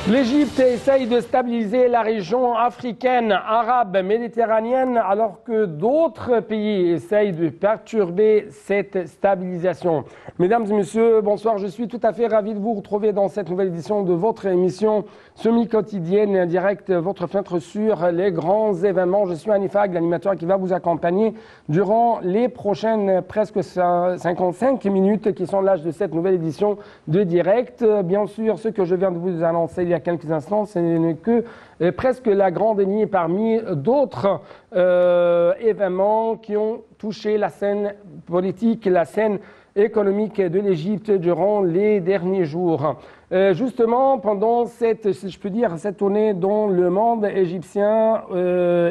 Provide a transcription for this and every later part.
L'Égypte essaye de stabiliser la région africaine, arabe, méditerranéenne, alors que d'autres pays essayent de perturber cette stabilisation. Mesdames et messieurs, bonsoir. Je suis tout à fait ravi de vous retrouver dans cette nouvelle édition de votre émission semi-quotidienne direct, votre fenêtre sur les grands événements. Je suis Anifag, l'animateur qui va vous accompagner durant les prochaines presque 55 minutes qui sont l'âge de cette nouvelle édition de direct. Bien sûr, ce que je viens de vous annoncer il y a quelques instants, ce n'est que presque la grande ligne parmi d'autres événements qui ont touché la scène politique, la scène économique de l'Égypte durant les derniers jours. Justement, pendant cette, si je peux dire, cette tournée dans le monde égyptien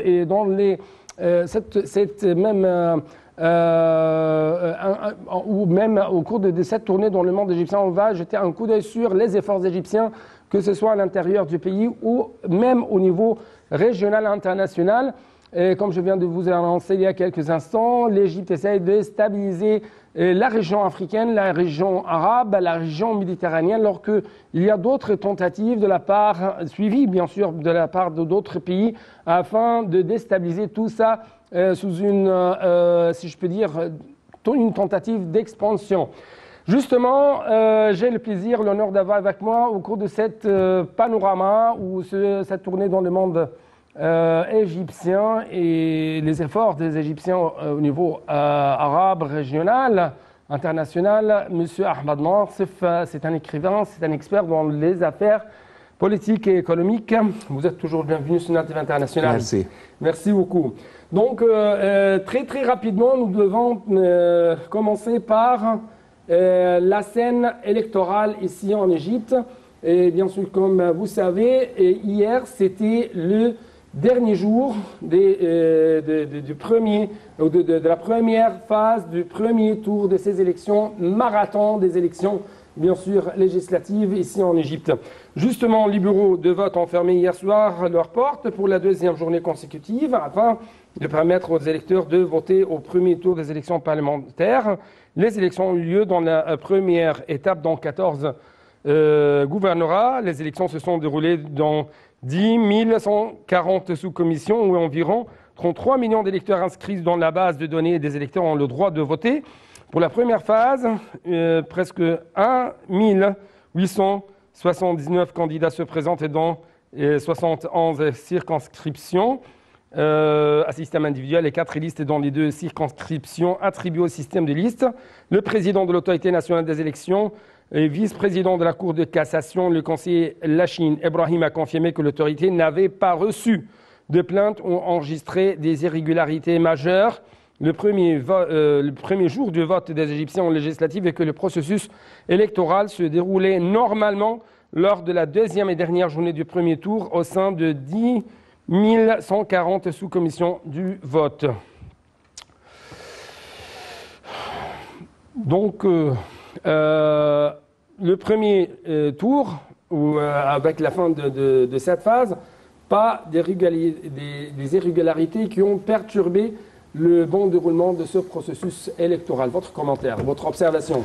et dans ou même au cours de cette tournée dans le monde égyptien, on va jeter un coup d'œil sur les efforts égyptiens, que ce soit à l'intérieur du pays ou même au niveau régional international. Et comme je viens de vous annoncer il y a quelques instants, l'Égypte essaye de stabiliser la région africaine, la région arabe, la région méditerranéenne, alors qu'il y a d'autres tentatives de la part, suivies bien sûr de la part d'autres pays, afin de déstabiliser tout ça sous une, si je peux dire, une tentative d'expansion. Justement, j'ai le plaisir, l'honneur d'avoir avec moi au cours de cette panorama ou cette tournée dans le monde égyptien et les efforts des Égyptiens au niveau arabe, régional, international. Monsieur Ahmad Nassif, c'est un écrivain, c'est un expert dans les affaires politiques et économiques. Vous êtes toujours bienvenu sur Native International. Merci. Merci beaucoup. Donc, très rapidement, nous devons commencer par la scène électorale ici en Égypte. Et bien sûr, comme vous savez, hier, c'était le dernier jour de la première phase du premier tour de ces élections, marathon des élections, bien sûr, législatives ici en Égypte. Justement, les bureaux de vote ont fermé hier soir leurs portes pour la deuxième journée consécutive afin de permettre aux électeurs de voter au premier tour des élections parlementaires. Les élections ont eu lieu dans la première étape dans 14 gouvernorats. Les élections se sont déroulées dans 10 140 sous-commissions où environ 33 millions d'électeurs inscrits dans la base de données des électeurs ont le droit de voter. Pour la première phase, presque 1 879 candidats se présentent dans 71 circonscriptions à système individuel et 4 listes dans les 2 circonscriptions attribuées au système de listes. Le président de l'autorité nationale des élections et vice-président de la Cour de cassation, le conseiller Lachine Ebrahim, a confirmé que l'autorité n'avait pas reçu de plainte ou enregistré des irrégularités majeures le premier jour du vote des Égyptiens en législative et que le processus électoral se déroulait normalement lors de la deuxième et dernière journée du premier tour au sein de 10 140 sous-commissions du vote. Donc, le premier tour, avec la fin de cette phase, pas des irrégularités qui ont perturbé le bon déroulement de ce processus électoral. Votre commentaire, votre observation?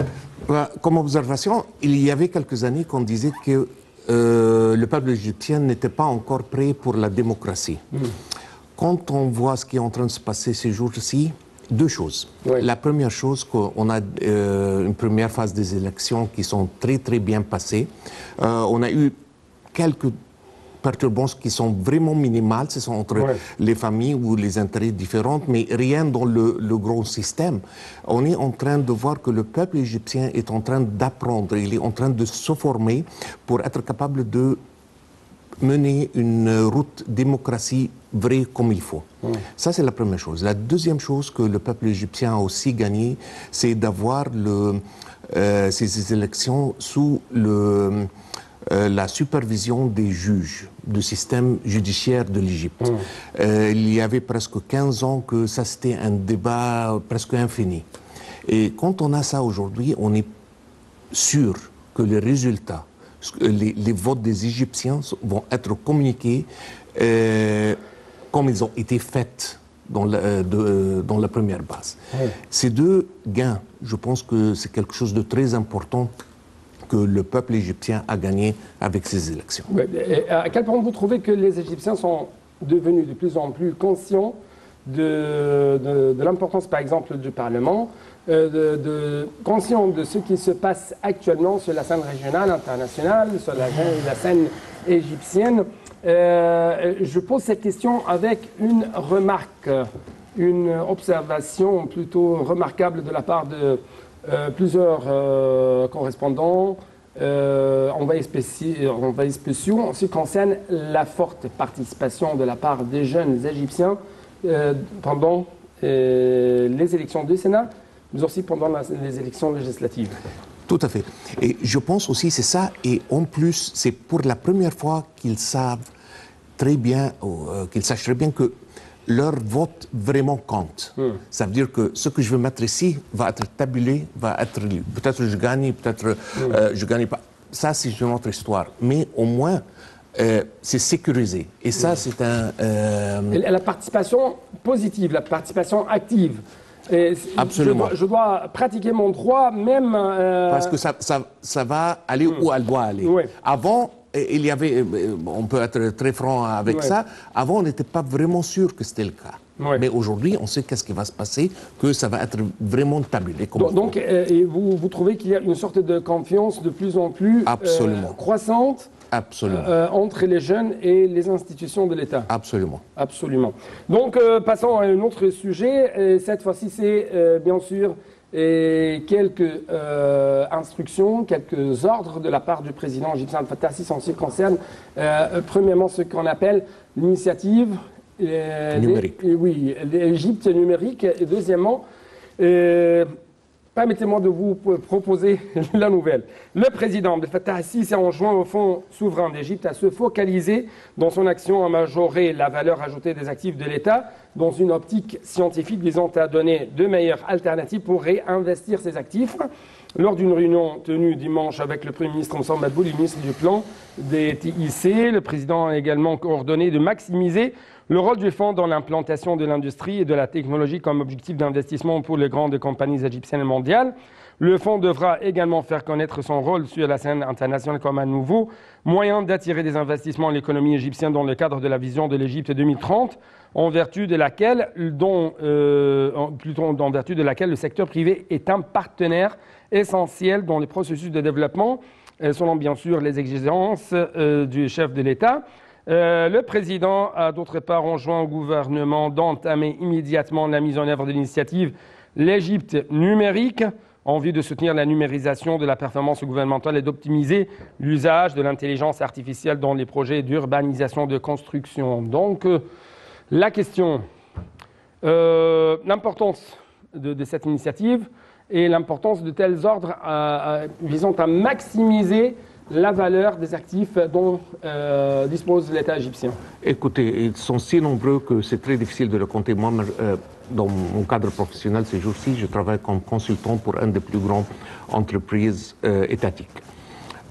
Comme observation, il y avait quelques années qu'on disait que le peuple égyptien n'était pas encore prêt pour la démocratie. Quand on voit ce qui est en train de se passer ces jours-ci, deux choses. Oui. La première chose, qu'on a une première phase des élections qui sont très bien passées. On a eu quelques perturbances qui sont vraiment minimales, ce sont entre les familles ou les intérêts différents, mais rien dans le gros système. On est en train de voir que le peuple égyptien est en train d'apprendre, il est en train de se former pour être capable de mener une route démocratie vraie comme il faut. Ça, c'est la première chose. La deuxième chose que le peuple égyptien a aussi gagné, c'est d'avoir ces élections sous la supervision des juges du système judiciaire de l'Égypte. Il y avait presque 15 ans que ça, c'était un débat presque infini. Et quand on a ça aujourd'hui, on est sûr que les résultats, les votes des Égyptiens vont être communiqués comme ils ont été faits dans la première base. Ces deux gains, je pense que c'est quelque chose de très important que le peuple égyptien a gagné avec ces élections. Ouais, à quel point vous trouvez que les Égyptiens sont devenus de plus en plus conscients de l'importance, par exemple, du Parlement, conscients de ce qui se passe actuellement sur la scène régionale, internationale, sur la scène égyptienne? Je pose cette question avec une remarque, une observation plutôt remarquable de la part de plusieurs correspondants, envoyés spéciaux, en ce qui concerne la forte participation de la part des jeunes Égyptiens pendant les élections du Sénat, mais aussi pendant les élections législatives. Tout à fait. Et je pense aussi c'est ça. Et en plus, c'est pour la première fois qu'ils savent très bien, qu'ils sachent très bien que leur vote vraiment compte. Ça veut dire que ce que je veux mettre ici va être tabulé, va être lu. Peut-être je gagne, peut-être je gagne pas. Ça, c'est une autre histoire. Mais au moins, c'est sécurisé. Et ça, c'est un... La participation positive, la participation active. Absolument. Je dois pratiquer mon droit, même... Parce que ça va aller où elle doit aller. Oui. Avant, il y avait, on peut être très franc avec ça, avant on n'était pas vraiment sûr que c'était le cas. Oui. Mais aujourd'hui, on sait qu'est-ce qui va se passer, que ça va être vraiment tabulé. Donc et vous trouvez qu'il y a une sorte de confiance de plus en plus croissante entre les jeunes et les institutions de l'État? Absolument. Absolument. Donc passons à un autre sujet. Cette fois-ci, c'est bien sûr quelques instructions, quelques ordres de la part du président égyptien Fattah Sisi en ce qui concerne premièrement ce qu'on appelle l'initiative numérique. Oui, l'Égypte numérique. Et deuxièmement, permettez-moi de vous proposer la nouvelle. Le président Fattah Sisi a enjoint au Fonds souverain d'Égypte à se focaliser dans son action à majorer la valeur ajoutée des actifs de l'État dans une optique scientifique visant à donner de meilleures alternatives pour réinvestir ces actifs. Lors d'une réunion tenue dimanche avec le Premier ministre Moussa Madbouli, ministre du Plan des TIC, le président a également coordonné de maximiser le rôle du fonds dans l'implantation de l'industrie et de la technologie comme objectif d'investissement pour les grandes compagnies égyptiennes et mondiales. Le fonds devra également faire connaître son rôle sur la scène internationale comme un nouveau moyen d'attirer des investissements en l'économie égyptienne dans le cadre de la vision de l'Égypte 2030, en vertu de laquelle le secteur privé est un partenaire essentiel dans les processus de développement, selon bien sûr les exigences du chef de l'État. Le président a d'autre part enjoint au gouvernement d'entamer immédiatement la mise en œuvre de l'initiative l'Égypte numérique en vue de soutenir la numérisation de la performance gouvernementale et d'optimiser l'usage de l'intelligence artificielle dans les projets d'urbanisation de construction. Donc, la question, l'importance de cette initiative et l'importance de tels ordres visant à maximiser la valeur des actifs dont dispose l'État égyptien. Écoutez, ils sont si nombreux que c'est très difficile de le compter. Moi, dans mon cadre professionnel ces jours-ci, je travaille comme consultant pour une des plus grandes entreprises étatiques.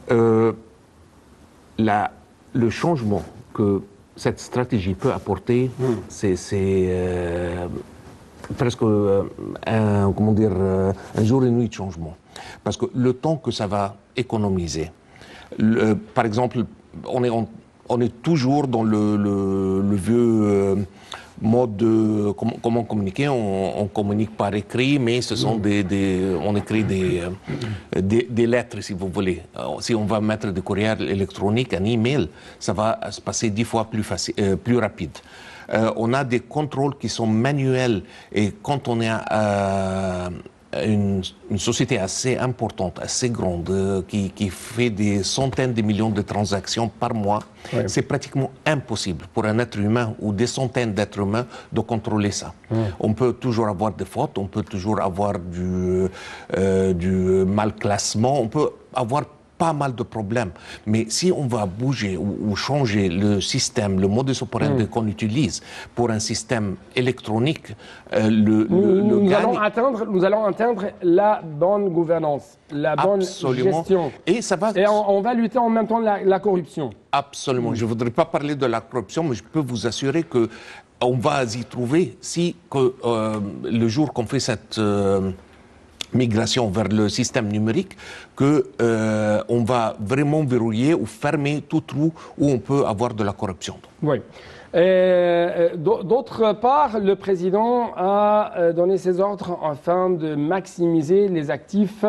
Le changement que cette stratégie peut apporter, c'est presque un jour et nuit de changement. Parce que le temps que ça va économiser, par exemple, on est toujours dans le vieux mode de comment communiquer. On communique par écrit, mais ce sont on écrit des lettres, si vous voulez. Si on va mettre des courriels électroniques, un email, ça va se passer 10 fois plus rapide. On a des contrôles qui sont manuels, et quand on est une société assez importante, assez grande, qui fait des centaines de millions de transactions par mois, c'est pratiquement impossible pour un être humain ou des centaines d'êtres humains de contrôler ça. On peut toujours avoir des fautes, on peut toujours avoir du mal classement, on peut avoir pas mal de problèmes. Mais si on va bouger ou changer le système, le modus operandi qu'on utilise pour un système électronique, nous allons atteindre la bonne gouvernance, la bonne gestion. Et ça va... Et on va lutter en même temps la corruption. Absolument. Je ne voudrais pas parler de la corruption, mais je peux vous assurer que on va y trouver le jour qu'on fait migration vers le système numérique, qu'on va vraiment verrouiller ou fermer tout trou où on peut avoir de la corruption. Oui. D'autre part, le président a donné ses ordres afin de maximiser les actifs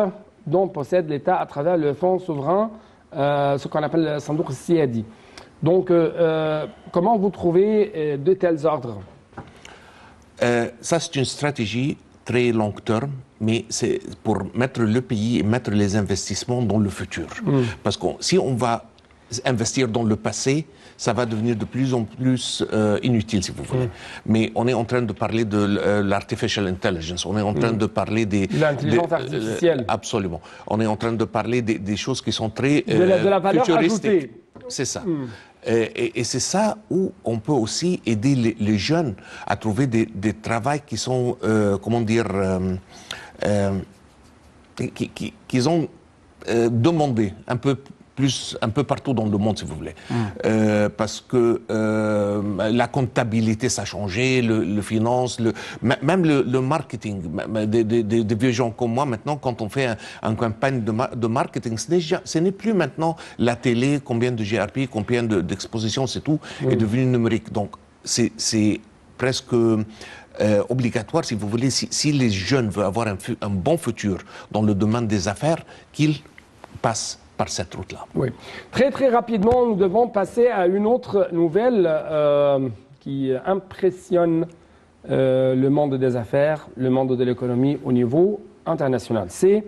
dont possède l'État à travers le fonds souverain, ce qu'on appelle le Sandouk Siadi. Donc, comment vous trouvez de tels ordres? Ça, c'est une stratégie très long terme, mais c'est pour mettre le pays et mettre les investissements dans le futur. Parce que si on va investir dans le passé, ça va devenir de plus en plus inutile, si vous voulez. Mais on est en train de parler de l'artificial intelligence, on est en train de parler des... L'intelligence artificielle. Absolument. On est en train de parler des choses qui sont très de la valeur ajoutée. C'est ça. Et c'est ça où on peut aussi aider les jeunes à trouver des travails qui sont, comment dire, qu'ils ont demandé un peu partout dans le monde, si vous voulez. Parce que la comptabilité, ça a changé, le finance, même le marketing. Des vieux gens comme moi, maintenant, quand on fait une campagne de marketing, ce n'est plus maintenant la télé, combien de GRP, combien d'expositions, c'est tout, est devenu numérique. Donc, c'est presque... obligatoire, si vous voulez, si les jeunes veulent avoir un bon futur dans le domaine des affaires, qu'ils passent par cette route-là. Oui. Très, très rapidement, nous devons passer à une autre nouvelle qui impressionne le monde des affaires, le monde de l'économie au niveau international. C'est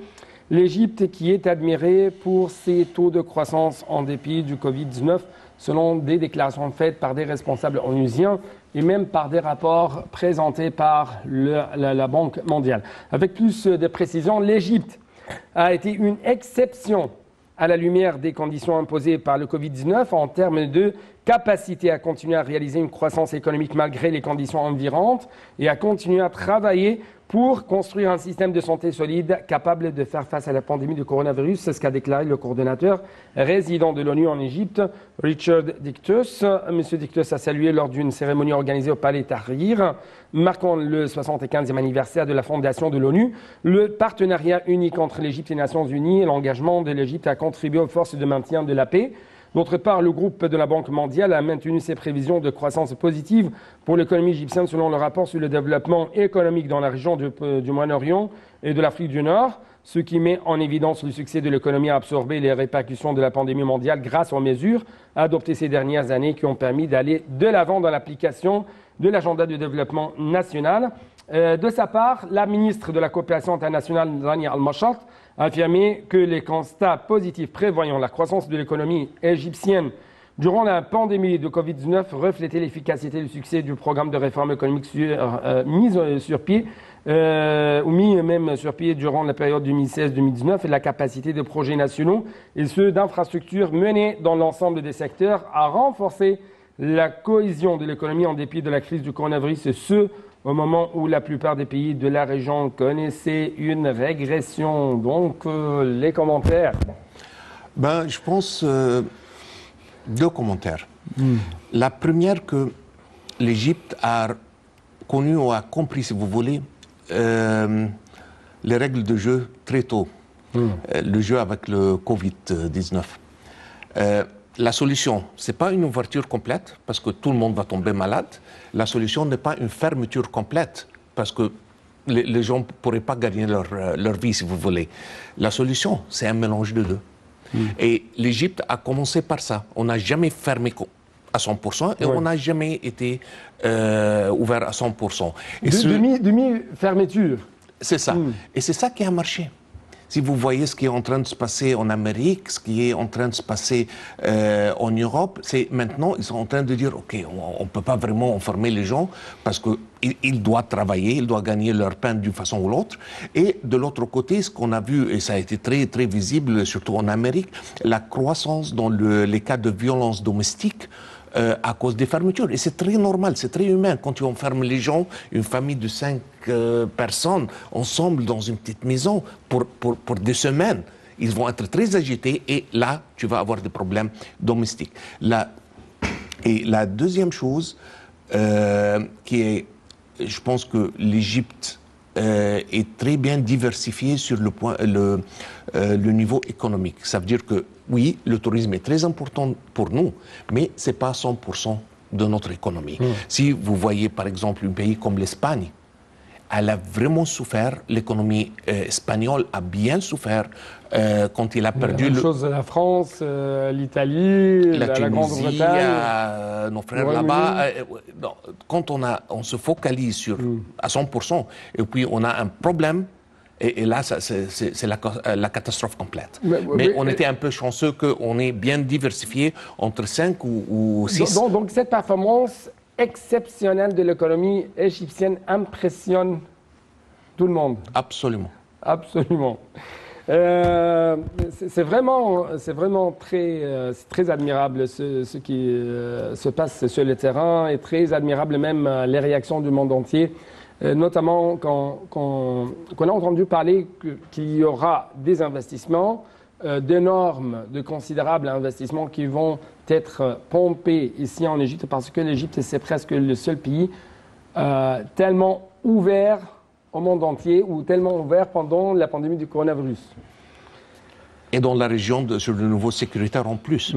l'Égypte qui est admirée pour ses taux de croissance en dépit du Covid-19, selon des déclarations faites par des responsables onusiens et même par des rapports présentés par la Banque mondiale. Avec plus de précision, l'Égypte a été une exception à la lumière des conditions imposées par le Covid-19 en termes de capacité à continuer à réaliser une croissance économique malgré les conditions environnantes et à continuer à travailler pour construire un système de santé solide capable de faire face à la pandémie de coronavirus. C'est ce qu'a déclaré le coordonnateur résident de l'ONU en Égypte, Richard Dictus. Monsieur Dictus a salué lors d'une cérémonie organisée au Palais Tahrir, marquant le 75e anniversaire de la fondation de l'ONU, le partenariat unique entre l'Égypte et les Nations Unies et l'engagement de l'Égypte à contribuer aux forces de maintien de la paix. D'autre part, le groupe de la Banque mondiale a maintenu ses prévisions de croissance positive pour l'économie égyptienne selon le rapport sur le développement économique dans la région du Moyen-Orient et de l'Afrique du Nord, ce qui met en évidence le succès de l'économie à absorber les répercussions de la pandémie mondiale grâce aux mesures adoptées ces dernières années qui ont permis d'aller de l'avant dans l'application de l'agenda de développement national. De sa part, la ministre de la Coopération internationale, Rania Al-Mashat, a affirmé que les constats positifs prévoyant la croissance de l'économie égyptienne durant la pandémie de Covid-19 reflétaient l'efficacité et le succès du programme de réforme économique mis sur pied ou mis même sur pied durant la période 2016-2019 et la capacité de projets nationaux et ceux d'infrastructures menés dans l'ensemble des secteurs à renforcer la cohésion de l'économie en dépit de la crise du coronavirus et ce, au moment où la plupart des pays de la région connaissaient une régression. Donc, les commentaires. Je pense deux commentaires. La première, que l'Égypte a connu ou a compris, si vous voulez, les règles de jeu très tôt. Le jeu avec le Covid-19. La solution, ce n'est pas une ouverture complète, parce que tout le monde va tomber malade. La solution n'est pas une fermeture complète, parce que les gens ne pourraient pas gagner leur vie, si vous voulez. La solution, c'est un mélange de deux. Et l'Égypte a commencé par ça. On n'a jamais fermé à 100% et on n'a jamais été ouvert à 100%. Demi-fermeture. C'est ça. Et c'est ça qui a marché. Si vous voyez ce qui est en train de se passer en Amérique, ce qui est en train de se passer en Europe, c'est maintenant, ils sont en train de dire, OK, on ne peut pas vraiment enfermer les gens parce qu'ils doivent travailler, ils doivent gagner leur pain d'une façon ou l'autre. Et de l'autre côté, ce qu'on a vu, et ça a été très, très visible, surtout en Amérique, la croissance dans les cas de violence domestique à cause des fermetures. Et c'est très normal, c'est très humain. Quand tu enfermes les gens, une famille de 5 personnes, ensemble dans une petite maison pour des semaines, ils vont être très agités et là, tu vas avoir des problèmes domestiques. Et la deuxième chose, qui est, je pense que l'Égypte est très bien diversifié sur le niveau économique. Ça veut dire que, oui, le tourisme est très important pour nous, mais ce n'est pas 100% de notre économie. Si vous voyez, par exemple, un pays comme l'Espagne, elle a vraiment souffert, l'économie espagnole a bien souffert quand il a perdu... La même chose, la France, l'Italie, la Grande-Bretagne... nos frères là-bas. Quand on se focalise sur à 100%, et puis on a un problème, et là, c'est la catastrophe complète. Mais on était un peu chanceux qu'on est bien diversifié entre 5 ou 6. Donc cette performance exceptionnelle de l'économie égyptienne impressionne tout le monde. Absolument. Absolument. C'est vraiment très admirable ce qui se passe sur le terrain et très admirable même les réactions du monde entier, notamment quand on a entendu parler qu'il y aura des investissements, d'énormes, de considérables investissements qui vont être pompés ici en Égypte parce que l'Égypte, c'est presque le seul pays tellement ouvert au monde entier ou tellement ouvert pendant la pandémie du coronavirus. Et dans la région sur le niveau sécuritaire en plus.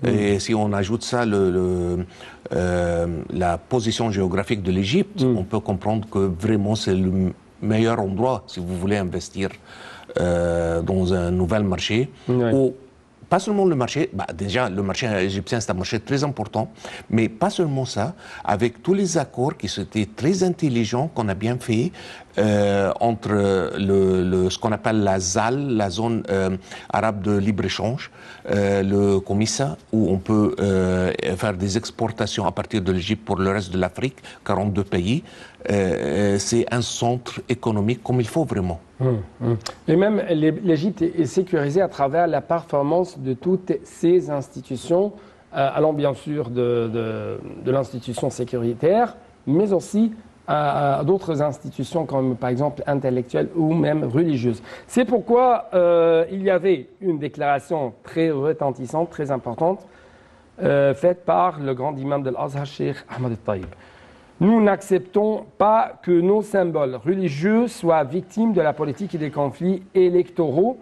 Et si on ajoute ça, la position géographique de l'Égypte, on peut comprendre que vraiment c'est le meilleur endroit si vous voulez investir dans un nouvel marché. Où, pas seulement le marché, déjà le marché égyptien c'est un marché très important, mais pas seulement ça, avec tous les accords qui étaient très intelligents qu'on a bien fait entre ce qu'on appelle la ZAL, la zone arabe de libre-échange, le COMISA, où on peut faire des exportations à partir de l'Égypte pour le reste de l'Afrique, 42 pays. C'est un centre économique comme il faut vraiment. Et même l'Égypte est sécurisée à travers la performance de toutes ces institutions, allant bien sûr de l'institution sécuritaire, mais aussi à d'autres institutions comme par exemple intellectuelles ou même religieuses. C'est pourquoi il y avait une déclaration très retentissante, très importante, faite par le grand imam de l'Azhar, Cheikh Ahmed El-Taïb. Nous n'acceptons pas que nos symboles religieux soient victimes de la politique et des conflits électoraux.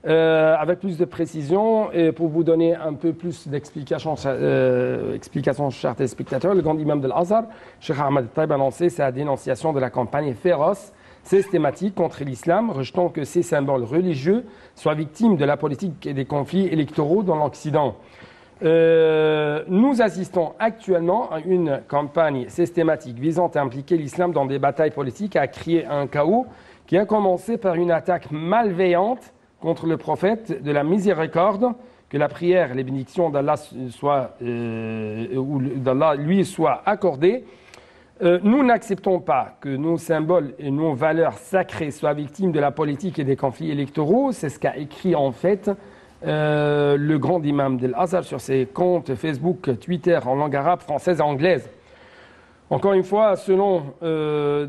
Avec plus de précision, et pour vous donner un peu plus d'explications, chers téléspectateurs, le grand imam de l'Azhar, Cheikh Ahmed El-Taïb, a annoncé sa dénonciation de la campagne féroce, systématique contre l'islam, rejetant que ces symboles religieux soient victimes de la politique et des conflits électoraux dans l'Occident. Nous assistons actuellement à une campagne systématique visant à impliquer l'islam dans des batailles politiques, à créer un chaos qui a commencé par une attaque malveillante contre le prophète de la miséricorde, que la prière, les bénédictions d'Allah lui soient accordées. Nous n'acceptons pas que nos symboles et nos valeurs sacrées soient victimes de la politique et des conflits électoraux. C'est ce qu'a écrit en fait le grand imam de l'Azhar sur ses comptes Facebook, Twitter en langue arabe, française et anglaise. Encore une fois, selon le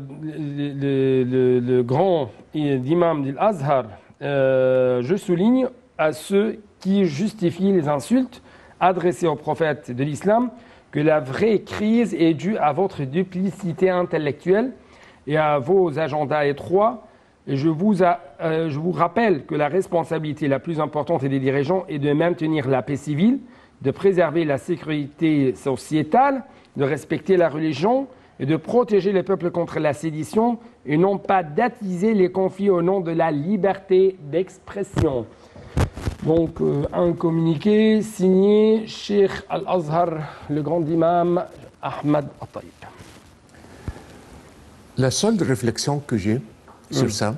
grand imam de l'Azhar, je souligne à ceux qui justifient les insultes adressées au prophète de l'islam que la vraie crise est due à votre duplicité intellectuelle et à vos agendas étroits. Et je vous rappelle que la responsabilité la plus importante des dirigeants est de maintenir la paix civile, de préserver la sécurité sociétale, de respecter la religion et de protéger les peuples contre la sédition et non pas d'attiser les conflits au nom de la liberté d'expression. Donc, un communiqué signé Cheikh Al-Azhar, le grand imam Ahmed El-Taïb. La seule réflexion que j'ai sur ça,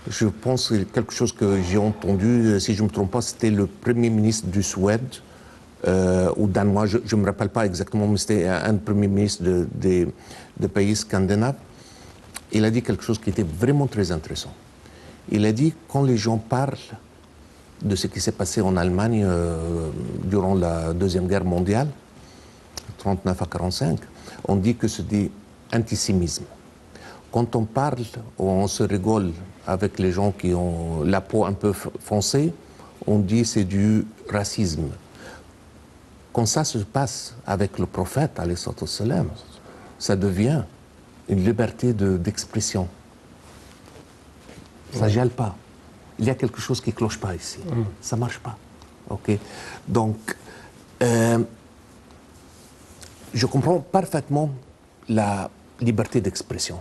je pense que c'est quelque chose que j'ai entendu, si je ne me trompe pas, c'était le Premier ministre du Suède, ou danois, je ne me rappelle pas exactement, mais c'était un Premier ministre des pays scandinaves. Il a dit quelque chose qui était vraiment très intéressant. Il a dit, quand les gens parlent de ce qui s'est passé en Allemagne durant la Deuxième Guerre mondiale, 1939 à 1945, on dit que c'est des antisémitisme. Quand on parle, on se rigole avec les gens qui ont la peau un peu foncée, on dit c'est du racisme. Quand ça se passe avec le prophète, alayhi salatu wassalam, ça devient une liberté d'expression. Ça ne gèle pas. Il y a quelque chose qui ne cloche pas ici. Ça ne marche pas. OK? Donc, je comprends parfaitement la liberté d'expression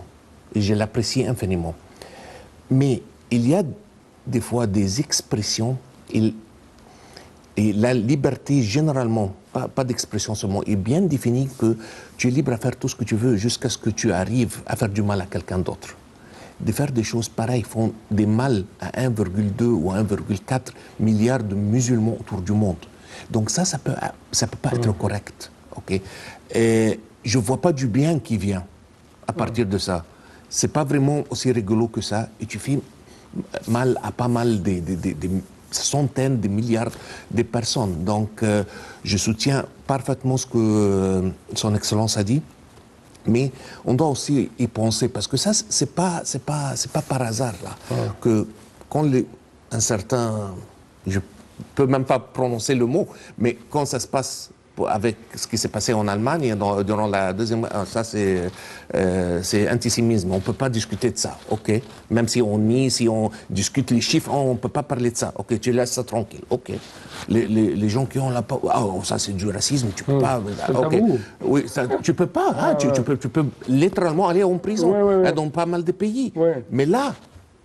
et je l'apprécie infiniment. Mais il y a des fois des expressions et la liberté, généralement, pas d'expression seulement, est bien définie que tu es libre à faire tout ce que tu veux jusqu'à ce que tu arrives à faire du mal à quelqu'un d'autre. De faire des choses pareilles font des mal à 1,2 ou 1,4 milliard de musulmans autour du monde. Donc ça peut pas être correct. Okay? Et je ne vois pas du bien qui vient à partir de ça. Ce n'est pas vraiment aussi rigolo que ça. Et tu fais mal à pas mal des centaines de milliards de personnes. Donc je soutiens parfaitement ce que son Excellence a dit. Mais on doit aussi y penser, parce que ça, c'est pas par hasard, là, que quand un certain... Je peux même pas prononcer le mot, mais quand ça se passe avec ce qui s'est passé en Allemagne durant la deuxième... Ça, c'est antisémitisme. On ne peut pas discuter de ça, OK? Même si on nie, si on discute les chiffres, on ne peut pas parler de ça. OK, tu laisses ça tranquille, OK. Les gens qui ont la... ça, c'est du racisme, tu peux pas... OK. Oui, ça, tu peux pas. Hein, tu peux littéralement aller en prison dans pas mal de pays. Mais là,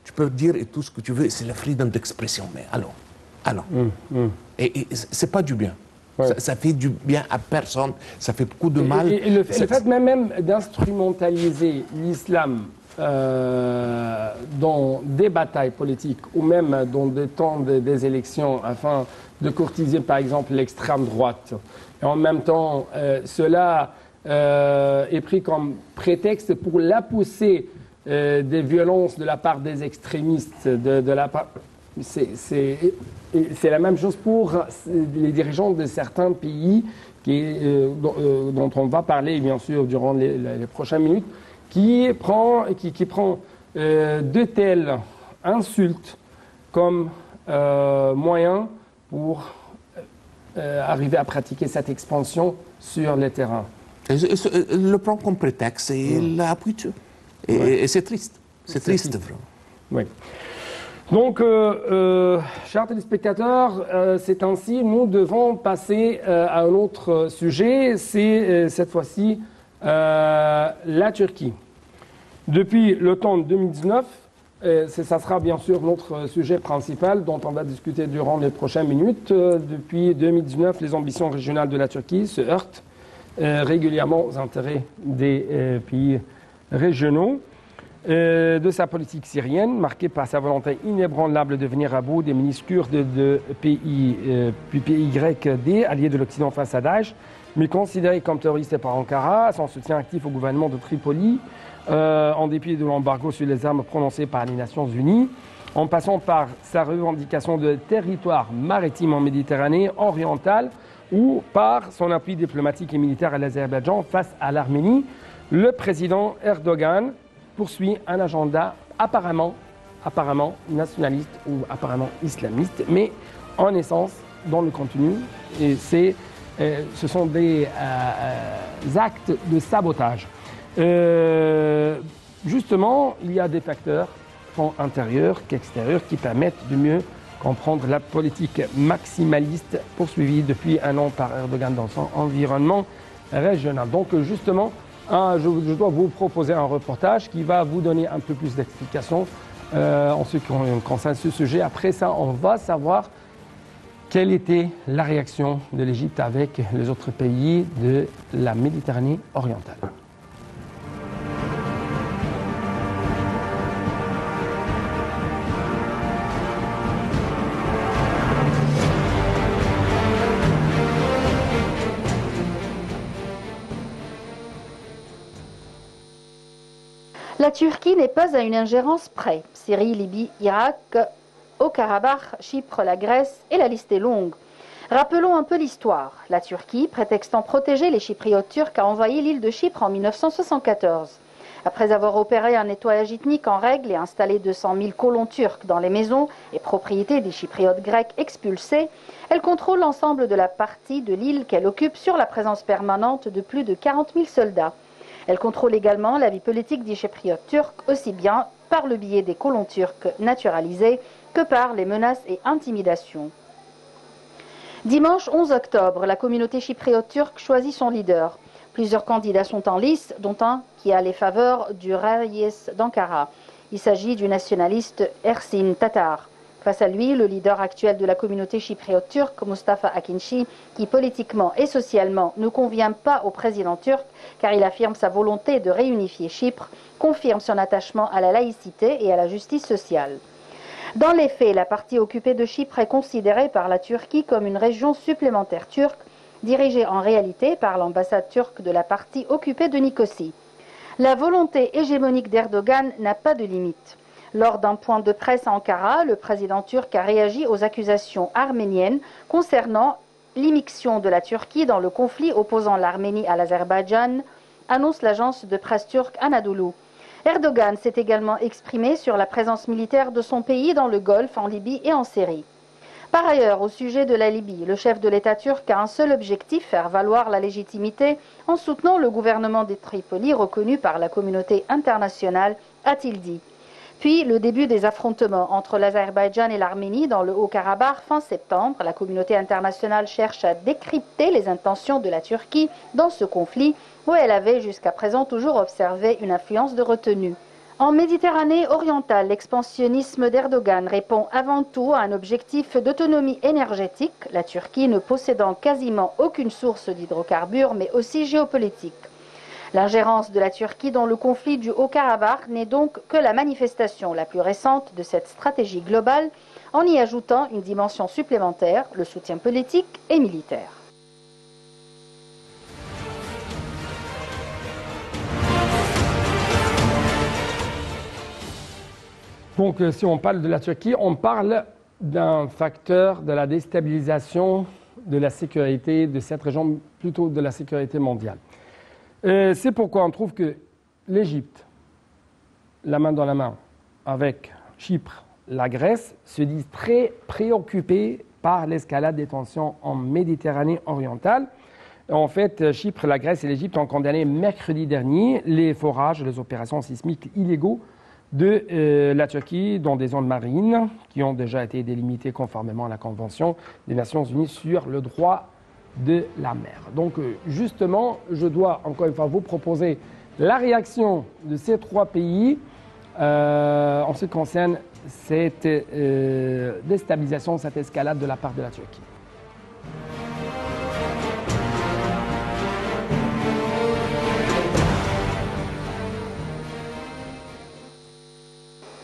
tu peux dire tout ce que tu veux, c'est la freedom d'expression. Mais alors. Et c'est pas du bien. Ça fait du bien à personne, ça fait beaucoup de mal. Et le fait même d'instrumentaliser l'islam dans des batailles politiques ou même dans des temps des élections afin de courtiser par exemple l'extrême droite. Et en même temps, cela est pris comme prétexte pour la poussée des violences de la part des extrémistes, de la part... C'est la même chose pour les dirigeants de certains pays dont on va parler bien sûr durant les prochaines minutes, qui prend de telles insultes comme moyen pour arriver à pratiquer cette expansion sur le terrain. Le prend comme prétexte et il l'appuie dessus. Et c'est triste. C'est triste, vraiment. Oui. Donc, chers téléspectateurs, c'est ainsi, nous devons passer à un autre sujet, c'est cette fois-ci la Turquie. Depuis l'automne 2019, ça sera bien sûr notre sujet principal dont on va discuter durant les prochaines minutes. Depuis 2019, les ambitions régionales de la Turquie se heurtent régulièrement aux intérêts des pays régionaux. De sa politique syrienne, marquée par sa volonté inébranlable de venir à bout des ministres kurdes de PYD, alliés de l'Occident face à Daesh, mais considérés comme terroristes par Ankara, son soutien actif au gouvernement de Tripoli, en dépit de l'embargo sur les armes prononcé par les Nations Unies, en passant par sa revendication de territoire maritime en Méditerranée orientale ou par son appui diplomatique et militaire à l'Azerbaïdjan face à l'Arménie, le président Erdogan poursuit un agenda apparemment nationaliste ou apparemment islamiste, mais en essence, dans le contenu, ce sont des actes de sabotage. Justement, il y a des facteurs, tant intérieurs qu'extérieurs, qui permettent de mieux comprendre la politique maximaliste poursuivie depuis un an par Erdogan dans son environnement régional. Donc justement, je dois vous proposer un reportage qui va vous donner un peu plus d'explications en ce qui concerne ce sujet. Après ça, on va savoir quelle était la réaction de l'Égypte avec les autres pays de la Méditerranée orientale. La Turquie n'est pas à une ingérence près. Syrie, Libye, Irak, au Karabakh, Chypre, la Grèce et la liste est longue. Rappelons un peu l'histoire. La Turquie, prétextant protéger les Chypriotes turcs, a envahi l'île de Chypre en 1974. Après avoir opéré un nettoyage ethnique en règle et installé 200 000 colons turcs dans les maisons et propriétés des Chypriotes grecs expulsés, elle contrôle l'ensemble de la partie de l'île qu'elle occupe sur la présence permanente de plus de 40 000 soldats. Elle contrôle également la vie politique des Chypriotes turcs, aussi bien par le biais des colons turcs naturalisés que par les menaces et intimidations. Dimanche 11 octobre, la communauté chypriote turque choisit son leader. Plusieurs candidats sont en lice, dont un qui a les faveurs du Reis d'Ankara. Il s'agit du nationaliste Ersin Tatar. Face à lui, le leader actuel de la communauté chypriote turque, Mustafa Akinci, qui politiquement et socialement ne convient pas au président turc, car il affirme sa volonté de réunifier Chypre, confirme son attachement à la laïcité et à la justice sociale. Dans les faits, la partie occupée de Chypre est considérée par la Turquie comme une région supplémentaire turque, dirigée en réalité par l'ambassade turque de la partie occupée de Nicosie. La volonté hégémonique d'Erdogan n'a pas de limite. Lors d'un point de presse à Ankara, le président turc a réagi aux accusations arméniennes concernant l'immixtion de la Turquie dans le conflit opposant l'Arménie à l'Azerbaïdjan, annonce l'agence de presse turque Anadolu. Erdogan s'est également exprimé sur la présence militaire de son pays dans le Golfe, en Libye et en Syrie. Par ailleurs, au sujet de la Libye, le chef de l'État turc a un seul objectif, faire valoir la légitimité en soutenant le gouvernement de Tripoli reconnu par la communauté internationale, a-t-il dit. Puis le début des affrontements entre l'Azerbaïdjan et l'Arménie dans le Haut-Karabakh fin septembre, la communauté internationale cherche à décrypter les intentions de la Turquie dans ce conflit où elle avait jusqu'à présent toujours observé une influence de retenue. En Méditerranée orientale, l'expansionnisme d'Erdogan répond avant tout à un objectif d'autonomie énergétique, la Turquie ne possédant quasiment aucune source d'hydrocarbures mais aussi géopolitique. L'ingérence de la Turquie dans le conflit du Haut-Karabakh n'est donc que la manifestation la plus récente de cette stratégie globale, en y ajoutant une dimension supplémentaire, le soutien politique et militaire. Donc, si on parle de la Turquie, on parle d'un facteur de la déstabilisation de la sécurité de cette région, plutôt de la sécurité mondiale. C'est pourquoi on trouve que l'Égypte, la main dans la main avec Chypre, la Grèce, se disent très préoccupés par l'escalade des tensions en Méditerranée orientale. En fait, Chypre, la Grèce et l'Égypte ont condamné mercredi dernier les forages, les opérations sismiques illégaux de la Turquie dans des zones marines qui ont déjà été délimitées conformément à la Convention des Nations Unies sur le droit de la mer. Donc justement, je dois encore une fois vous proposer la réaction de ces trois pays en ce qui concerne cette déstabilisation, cette escalade de la part de la Turquie.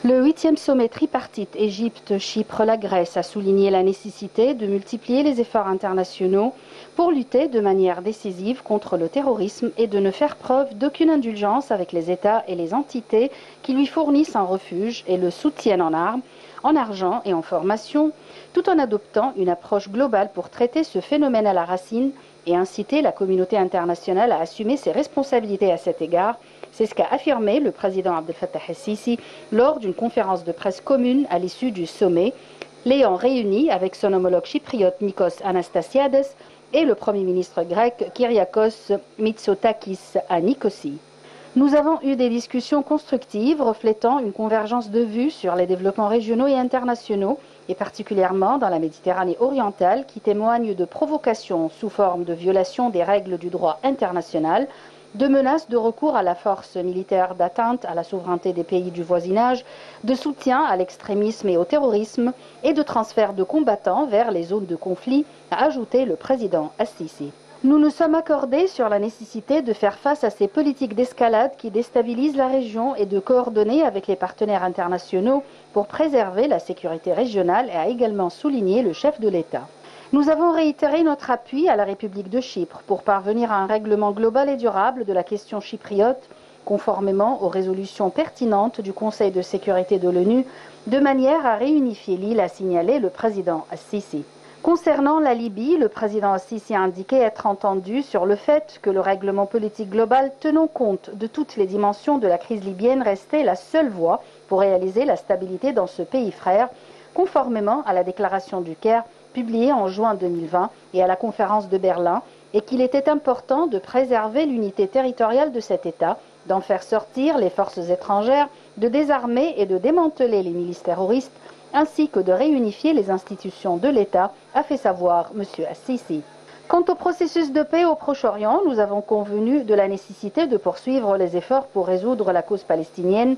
Le 8e sommet tripartite Égypte-Chypre-la Grèce a souligné la nécessité de multiplier les efforts internationaux pour lutter de manière décisive contre le terrorisme et de ne faire preuve d'aucune indulgence avec les États et les entités qui lui fournissent un refuge et le soutiennent en armes, en argent et en formation, tout en adoptant une approche globale pour traiter ce phénomène à la racine et inciter la communauté internationale à assumer ses responsabilités à cet égard. C'est ce qu'a affirmé le président Abdel Fattah el-Sisi lors d'une conférence de presse commune à l'issue du sommet, l'ayant réuni avec son homologue chypriote Nikos Anastasiades et le Premier ministre grec Kyriakos Mitsotakis à Nicosie. Nous avons eu des discussions constructives reflétant une convergence de vues sur les développements régionaux et internationaux, et particulièrement dans la Méditerranée orientale, qui témoignent de provocations sous forme de violation des règles du droit international, de menaces de recours à la force militaire, d'atteinte à la souveraineté des pays du voisinage, de soutien à l'extrémisme et au terrorisme, et de transfert de combattants vers les zones de conflit, a ajouté le président As-Sisi. Nous nous sommes accordés sur la nécessité de faire face à ces politiques d'escalade qui déstabilisent la région et de coordonner avec les partenaires internationaux pour préserver la sécurité régionale, et a également souligné le chef de l'État. Nous avons réitéré notre appui à la République de Chypre pour parvenir à un règlement global et durable de la question chypriote, conformément aux résolutions pertinentes du Conseil de sécurité de l'ONU, de manière à réunifier l'île, a signalé le président As-Sisi. Concernant la Libye, le président As-Sisi a indiqué être entendu sur le fait que le règlement politique global tenant compte de toutes les dimensions de la crise libyenne restait la seule voie pour réaliser la stabilité dans ce pays frère, conformément à la déclaration du Caire publiée en juin 2020 et à la conférence de Berlin, et qu'il était important de préserver l'unité territoriale de cet État, d'en faire sortir les forces étrangères de désarmer et de démanteler les milices terroristes, ainsi que de réunifier les institutions de l'État, a fait savoir M. Assisi. Quant au processus de paix au Proche-Orient, nous avons convenu de la nécessité de poursuivre les efforts pour résoudre la cause palestinienne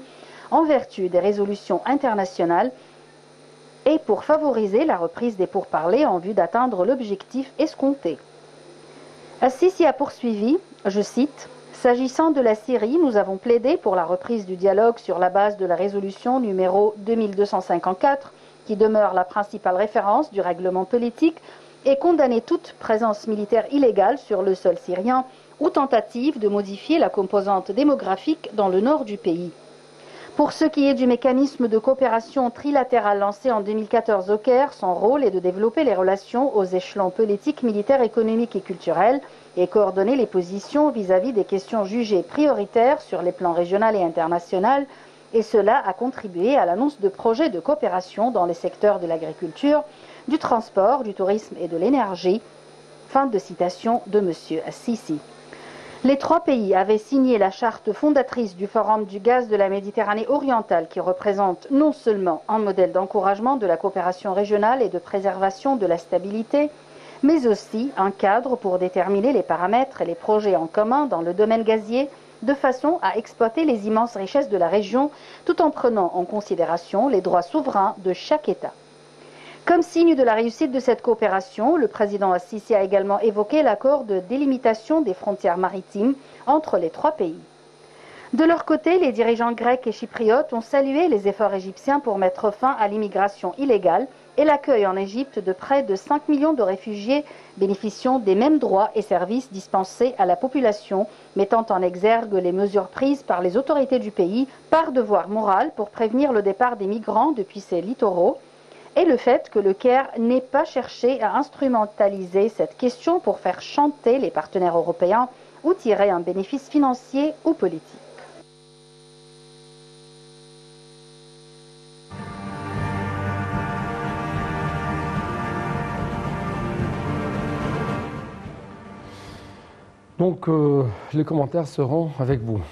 en vertu des résolutions internationales et pour favoriser la reprise des pourparlers en vue d'atteindre l'objectif escompté. Assisi a poursuivi, je cite, « S'agissant de la Syrie, nous avons plaidé pour la reprise du dialogue sur la base de la résolution numéro 2254, qui demeure la principale référence du règlement politique, et condamné toute présence militaire illégale sur le sol syrien ou tentative de modifier la composante démographique dans le nord du pays. Pour ce qui est du mécanisme de coopération trilatérale lancé en 2014 au Caire, son rôle est de développer les relations aux échelons politiques, militaires, économiques et culturels et coordonner les positions vis-à-vis des questions jugées prioritaires sur les plans régional et international, et cela a contribué à l'annonce de projets de coopération dans les secteurs de l'agriculture, du transport, du tourisme et de l'énergie. » Fin de citation de M. Assisi. Les trois pays avaient signé la charte fondatrice du Forum du gaz de la Méditerranée orientale qui représente non seulement un modèle d'encouragement de la coopération régionale et de préservation de la stabilité, mais aussi un cadre pour déterminer les paramètres et les projets en commun dans le domaine gazier de façon à exploiter les immenses richesses de la région tout en prenant en considération les droits souverains de chaque État. Comme signe de la réussite de cette coopération, le président Assisi a également évoqué l'accord de délimitation des frontières maritimes entre les trois pays. De leur côté, les dirigeants grecs et chypriotes ont salué les efforts égyptiens pour mettre fin à l'immigration illégale et l'accueil en Égypte de près de 5 millions de réfugiés bénéficiant des mêmes droits et services dispensés à la population, mettant en exergue les mesures prises par les autorités du pays par devoir moral pour prévenir le départ des migrants depuis ses littoraux, et le fait que le Caire n'ait pas cherché à instrumentaliser cette question pour faire chanter les partenaires européens ou tirer un bénéfice financier ou politique. Donc, les commentaires seront avec vous.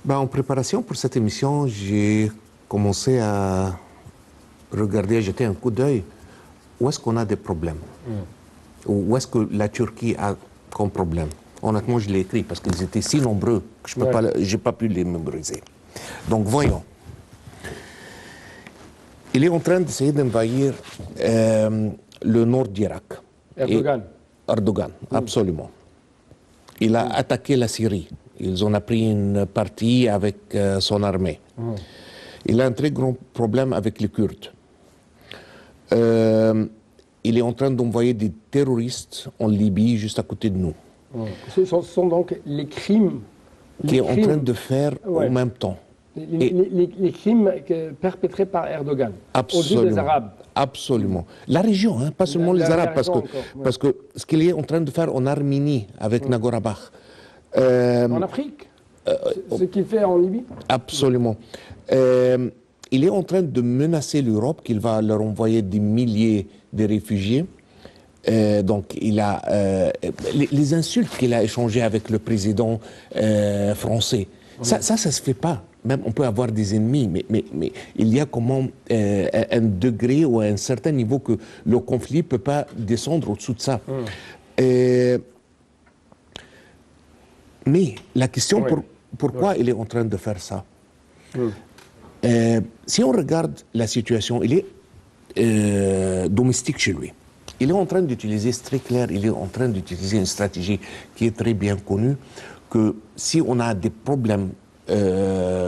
En préparation pour cette émission, j'ai commencé à regarder, à jeter un coup d'œil, où est-ce qu'on a des problèmes, où est-ce que la Turquie a comme problème. Honnêtement, je l'ai écrit parce qu'ils étaient si nombreux que je n'ai pas pu les mémoriser. Donc voyons. Il est en train d'essayer d'envahir le nord d'Irak. Erdogan, absolument. Il a attaqué la Syrie. Ils en ont pris une partie avec son armée. Il a un très grand problème avec les Kurdes. Il est en train d'envoyer des terroristes en Libye, juste à côté de nous. Ce sont donc les crimes qu'il est en train de faire en même temps. Les crimes perpétrés par Erdogan aux yeux des Arabes. Absolument. La région, hein, pas seulement les Arabes, parce que ce qu'il est en train de faire en Arménie avec Nagorno-Karabakh. En Afrique, ce qu'il fait en Libye. Absolument. Il est en train de menacer l'Europe, qu'il va leur envoyer des milliers de réfugiés. Donc, il a les insultes qu'il a échangées avec le président français. Ça se fait pas. Même on peut avoir des ennemis, mais il y a comment un degré ou un certain niveau que le conflit peut pas descendre au-dessous de ça. Mais la question, pourquoi il est en train de faire ça? Si on regarde la situation, il est domestique chez lui. Il est en train d'utiliser, c'est très clair, il est en train d'utiliser une stratégie qui est très bien connue, que si on a des problèmes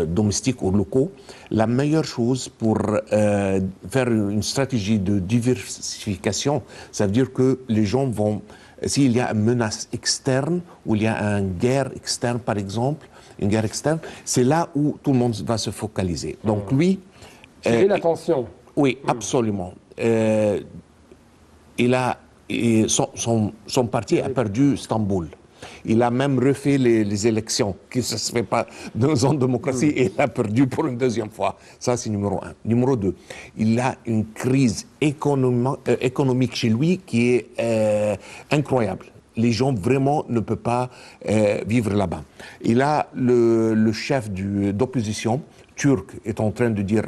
domestiques ou locaux, la meilleure chose pour faire une stratégie de diversification, ça veut dire que les gens vont, s'il y a une menace externe, ou il y a une guerre externe par exemple, une guerre externe, c'est là où tout le monde va se focaliser. Donc lui... Tirer l'attention. Oui, absolument. Son parti a perdu Istanbul. Il a même refait les élections, qui ne se fait pas en démocratie, et il a perdu pour une deuxième fois. Ça, c'est numéro 1. Numéro 2, il a une crise économique chez lui qui est incroyable. les gens vraiment ne peuvent pas vivre là-bas. Et là, le chef d'opposition turc est en train de dire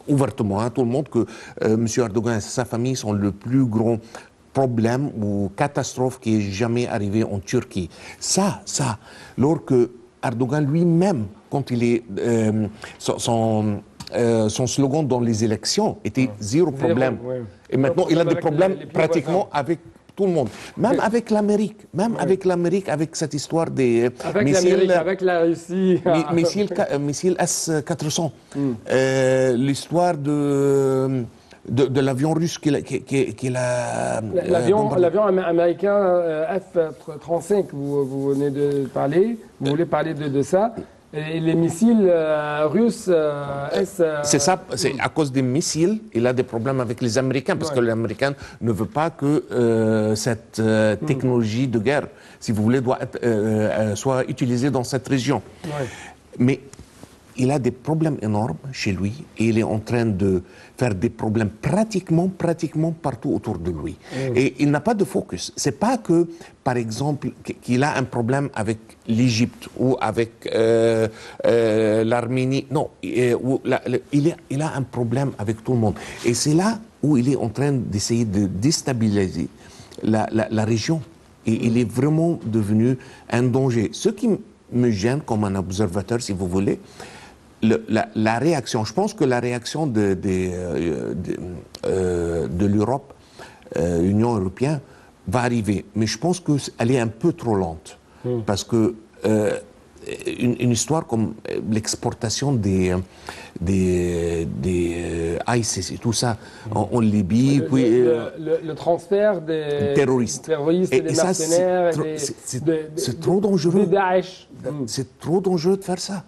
ouvertement à tout le monde que M. Erdogan et sa famille sont le plus grand problème ou catastrophe qui est jamais arrivé en Turquie. Ça, lorsque Erdogan lui-même, quand il est son slogan dans les élections était zéro problème. Et maintenant, il a des problèmes pratiquement avec tout le monde. Même avec l'Amérique. Même avec l'Amérique, avec cette histoire des missiles... Avec la Russie. Missiles S-400. L'histoire de l'avion russe qu'il a... L'avion américain F-35, vous venez de parler. Vous voulez parler de ça. Et les missiles russes c'est ça, c'est à cause des missiles, il a des problèmes avec les Américains, parce que les Américains ne veulent pas que cette technologie de guerre, si vous voulez, soit utilisée dans cette région. Mais il a des problèmes énormes chez lui et il est en train de faire des problèmes pratiquement partout autour de lui. Et il n'a pas de focus. C'est pas que, par exemple, qu'il a un problème avec l'Égypte ou avec l'Arménie. Non, il a un problème avec tout le monde. Et c'est là où il est en train d'essayer de déstabiliser la région. Et il est vraiment devenu un danger. Ce qui me gêne comme un observateur, si vous voulez, la réaction, je pense que la réaction de l'Europe, l'Union européenne, va arriver. Mais je pense qu'elle est un peu trop lente. Parce que une histoire comme l'exportation des ISIS et tout ça en Libye, le transfert des terroristes et des mercenaires, c'est trop dangereux. C'est trop dangereux de faire ça.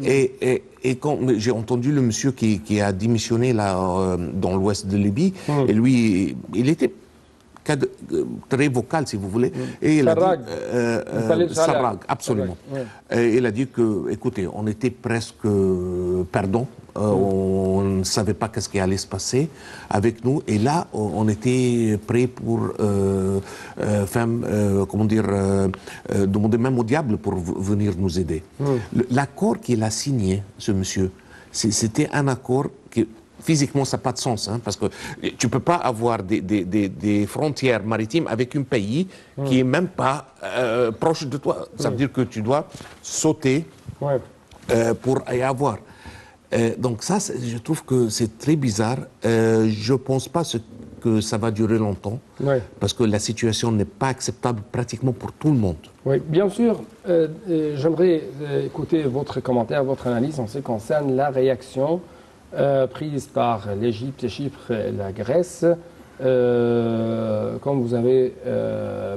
Et quand j'ai entendu le monsieur qui a démissionné là dans l'ouest de Libye, et lui, il était très vocal, si vous voulez. Et il a dit, Sarraj, absolument. Et il a dit que, écoutez, on était presque perdants. On ne savait pas qu'est-ce qui allait se passer avec nous. Et là, on était prêts pour demander même au diable pour venir nous aider. L'accord qu'il a signé, ce monsieur, c'était un accord qui... Physiquement, ça n'a pas de sens, hein, parce que tu ne peux pas avoir des frontières maritimes avec un pays qui n'est même pas proche de toi. Ça veut dire que tu dois sauter pour y avoir. Donc ça, je trouve que c'est très bizarre. Je ne pense pas que ça va durer longtemps, parce que la situation n'est pas acceptable pratiquement pour tout le monde. Oui, bien sûr. J'aimerais écouter votre commentaire, votre analyse en ce qui concerne la réaction prise par l'Égypte, Chypre et la Grèce, comme vous avez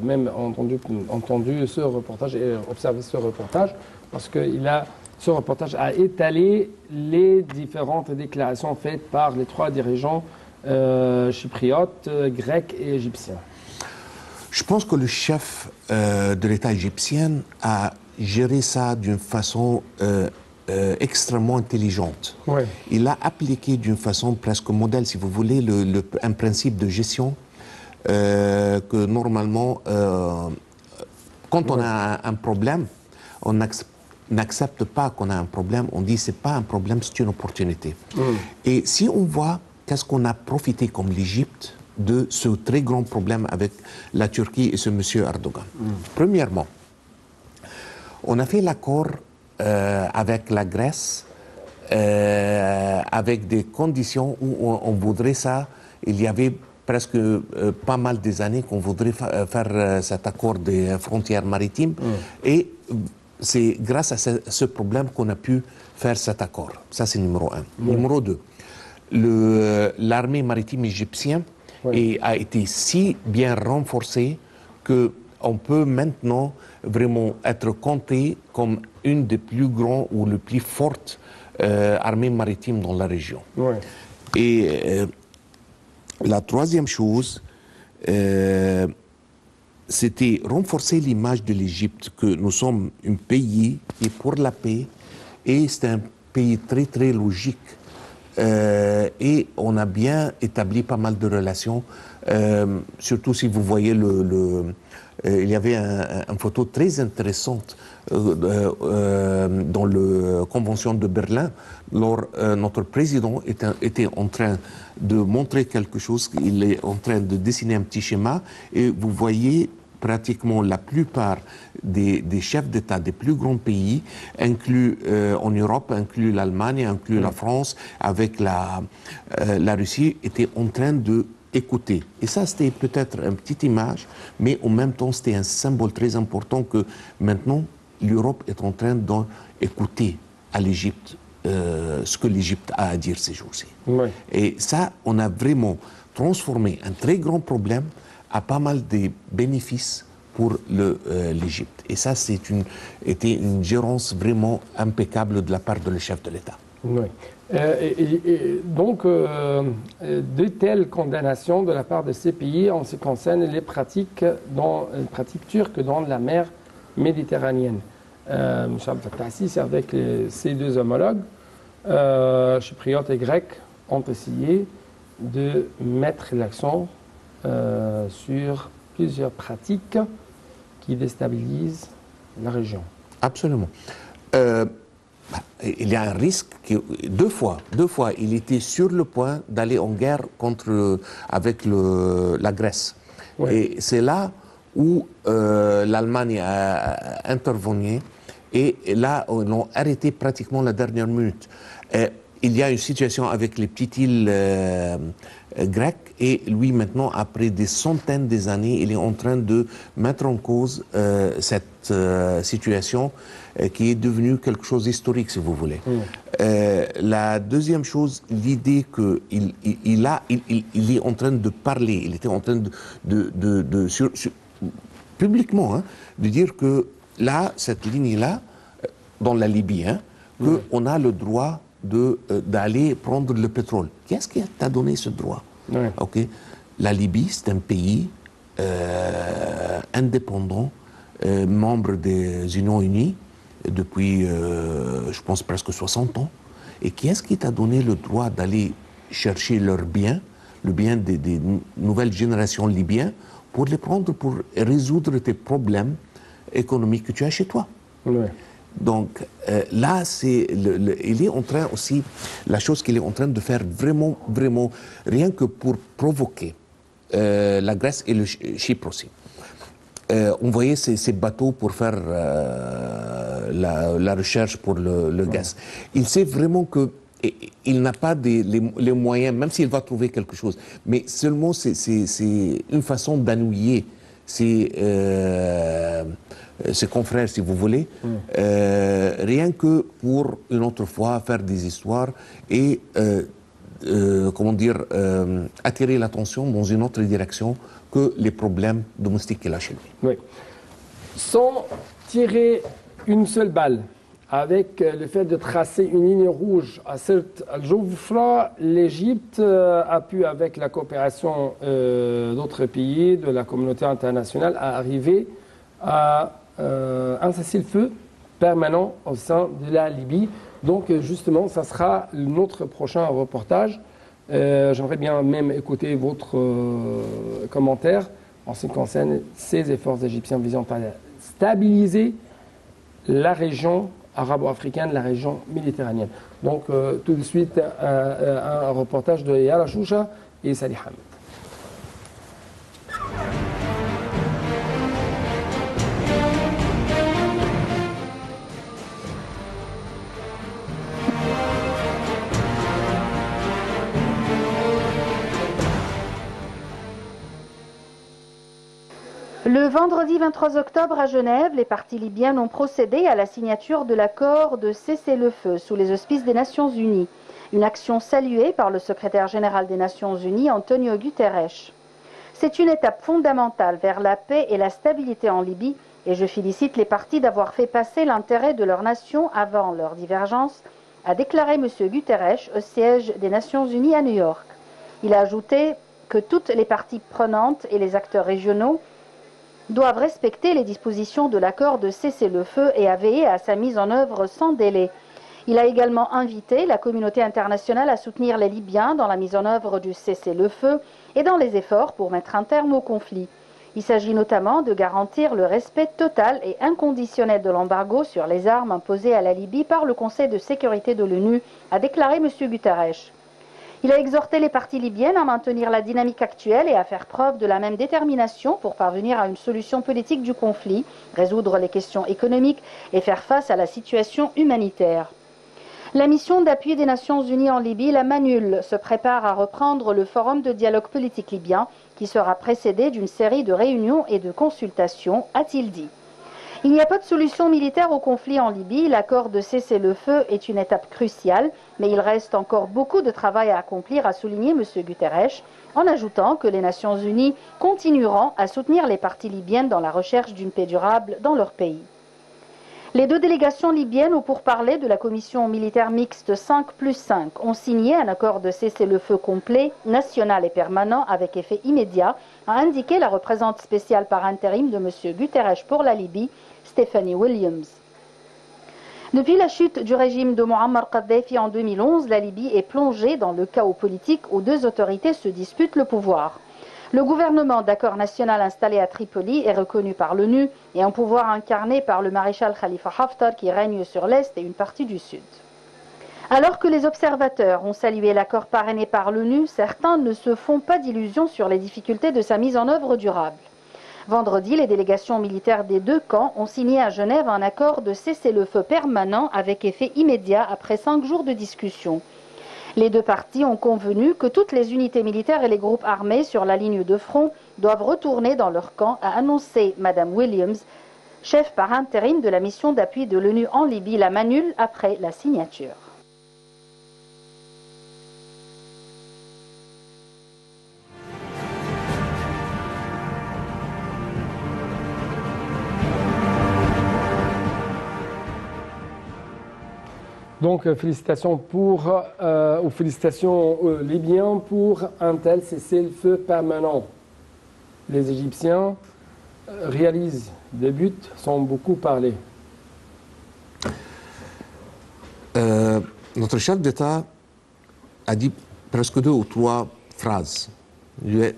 même entendu ce reportage et observé ce reportage, parce que ce reportage a étalé les différentes déclarations faites par les trois dirigeants chypriotes, grecs et égyptiens. Je pense que le chef de l'État égyptien a géré ça d'une façon extrêmement intelligente. Il a appliqué d'une façon presque modèle, si vous voulez, un principe de gestion que normalement, quand on a un problème, on n'accepte pas qu'on a un problème, on dit c'est pas un problème, c'est une opportunité. Et si on voit qu'est-ce qu'on a profité comme l'Égypte de ce très grand problème avec la Turquie et ce monsieur Erdogan. Premièrement, on a fait l'accord avec la Grèce, avec des conditions où on voudrait ça. Il y avait presque pas mal des années qu'on voudrait faire cet accord des frontières maritimes. Et c'est grâce à ce problème qu'on a pu faire cet accord. Ça, c'est numéro un. Numéro deux, l'armée maritime égyptienne a été si bien renforcée qu'on peut maintenant vraiment être compté comme une des plus grandes ou les plus fortes armées maritimes dans la région. Et la troisième chose, c'était renforcer l'image de l'Égypte, que nous sommes un pays qui est pour la paix et c'est un pays très très logique. et on a bien établi pas mal de relations, surtout si vous voyez il y avait une photo très intéressante dans la Convention de Berlin. Notre président était en train de montrer quelque chose, il est en train de dessiner un petit schéma, et vous voyez pratiquement la plupart des chefs d'État des plus grands pays, inclus en Europe, inclus l'Allemagne, inclus la France, avec la Russie, étaient en train de écouter. Et ça, c'était peut-être une petite image, mais en même temps, c'était un symbole très important que maintenant, l'Europe est en train d'écouter à l'Égypte ce que l'Égypte a à dire ces jours-ci. Oui. Et ça, on a vraiment transformé un très grand problème à pas mal de bénéfices pour l'Égypte. Et ça, était une gérance vraiment impeccable de la part de le chef de l'État. Oui. Donc, de telles condamnations de la part de ces pays en ce qui concerne les pratiques turques dans la mer méditerranéenne. M. Fattah Sisi, avec ses deux homologues, chypriotes et grecs, ont essayé de mettre l'accent sur plusieurs pratiques qui déstabilisent la région. Absolument. Il y a un risque que deux fois, il était sur le point d'aller en guerre avec la Grèce. Oui. Et c'est là où l'Allemagne a intervenu, et là, on a arrêté pratiquement la dernière minute. Il y a une situation avec les petites îles grecques, et lui maintenant, après des centaines d'années, il est en train de mettre en cause cette situation qui est devenue quelque chose d'historique, si vous voulez. La deuxième chose, l'idée qu'il est en train de parler, il était en train publiquement, hein, de dire que là, cette ligne-là, dans la Libye, hein, qu'on a le droit d'aller prendre le pétrole. Qu'est-ce qui t'a donné ce droit? Okay. La Libye, c'est un pays indépendant, membre des Unions Unies depuis, je pense, presque 60 ans. Et qui est-ce qui t'a donné le droit d'aller chercher leurs biens, le bien des nouvelles générations libyennes, pour les prendre, pour résoudre tes problèmes économiques que tu as chez toi? Donc là, il est en train aussi, la chose qu'il est en train de faire vraiment, rien que pour provoquer la Grèce et le Chypre aussi. On voyait ces bateaux pour faire la recherche pour le gaz. Il sait vraiment que il n'a pas les moyens, même s'il va trouver quelque chose, mais seulement c'est une façon d'ennuyer ses confrères, si vous voulez, rien que pour une autre fois faire des histoires et comment dire, attirer l'attention dans une autre direction que les problèmes domestiques qu'il a chez lui. Oui. Sans tirer une seule balle, avec le fait de tracer une ligne rouge à Sirt al-Joufra, l'Égypte a pu, avec la coopération d'autres pays, de la communauté internationale, arriver à un cessez-le-feu permanent au sein de la Libye. Donc justement, ça sera notre prochain reportage. J'aimerais bien même écouter votre commentaire en ce qui concerne ces efforts égyptiens visant à stabiliser la région arabo-africaine, la région méditerranéenne. Donc tout de suite, un reportage de Yara Choucha et Salih Hamid. Le vendredi 23 octobre à Genève, les partis libyens ont procédé à la signature de l'accord de cessez-le-feu sous les auspices des Nations Unies. Une action saluée par le secrétaire général des Nations Unies, Antonio Guterres. C'est une étape fondamentale vers la paix et la stabilité en Libye et je félicite les partis d'avoir fait passer l'intérêt de leur nation avant leur divergence, a déclaré M. Guterres au siège des Nations Unies à New York. Il a ajouté que toutes les parties prenantes et les acteurs régionaux doivent respecter les dispositions de l'accord de cessez-le-feu et à veiller à sa mise en œuvre sans délai. Il a également invité la communauté internationale à soutenir les Libyens dans la mise en œuvre du cessez-le-feu et dans les efforts pour mettre un terme au conflit. Il s'agit notamment de garantir le respect total et inconditionnel de l'embargo sur les armes imposé à la Libye par le Conseil de sécurité de l'ONU, a déclaré M. Guterres. Il a exhorté les parties libyennes à maintenir la dynamique actuelle et à faire preuve de la même détermination pour parvenir à une solution politique du conflit, résoudre les questions économiques et faire face à la situation humanitaire. La mission d'appui des Nations Unies en Libye, la MANUL, se prépare à reprendre le forum de dialogue politique libyen qui sera précédé d'une série de réunions et de consultations, a-t-il dit. Il n'y a pas de solution militaire au conflit en Libye. L'accord de cessez-le-feu est une étape cruciale, mais il reste encore beaucoup de travail à accomplir, a souligné M. Guterres, en ajoutant que les Nations Unies continueront à soutenir les parties libyennes dans la recherche d'une paix durable dans leur pays. Les deux délégations libyennes au pourparlers de la commission militaire mixte 5+5 ont signé un accord de cessez-le-feu complet, national et permanent avec effet immédiat, a indiqué la représentante spéciale par intérim de M. Guterres pour la Libye, Stephanie Williams. Depuis la chute du régime de Muammar Kadhafi en 2011, la Libye est plongée dans le chaos politique où deux autorités se disputent le pouvoir. Le gouvernement d'accord national installé à Tripoli est reconnu par l'ONU et un pouvoir incarné par le maréchal Khalifa Haftar qui règne sur l'Est et une partie du Sud. Alors que les observateurs ont salué l'accord parrainé par l'ONU, certains ne se font pas d'illusions sur les difficultés de sa mise en œuvre durable. Vendredi, les délégations militaires des deux camps ont signé à Genève un accord de cessez-le-feu permanent avec effet immédiat après 5 jours de discussion. Les deux parties ont convenu que toutes les unités militaires et les groupes armés sur la ligne de front doivent retourner dans leur camp, a annoncé Mme Williams, chef par intérim de la mission d'appui de l'ONU en Libye, la MANUL, après la signature. Donc, félicitations aux Libyens pour un tel cessez-le-feu permanent. Les Égyptiens réalisent des buts sans beaucoup parler. Notre chef d'État a dit presque 2 ou 3 phrases. Et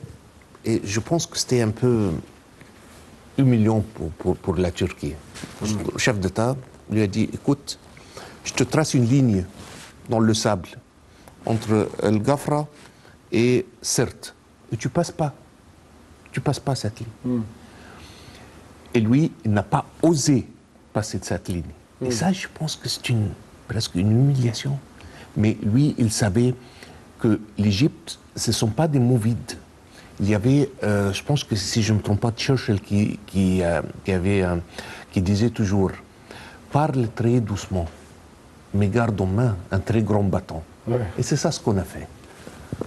je pense que c'était un peu humiliant pour la Turquie. Le chef d'État lui a dit, écoute, je te trace une ligne dans le sable entre El Ghafra et Sirte. Et tu passes pas cette ligne. Et lui, il n'a pas osé passer de cette ligne. Et ça, je pense que c'est presque une humiliation. Mais lui, il savait que l'Égypte, ce ne sont pas des mots vides. Il y avait, je pense que si je ne me trompe pas, Churchill qui disait toujours « Parle très doucement, mais garde en main un très grand bâton. » Et c'est ça ce qu'on a fait.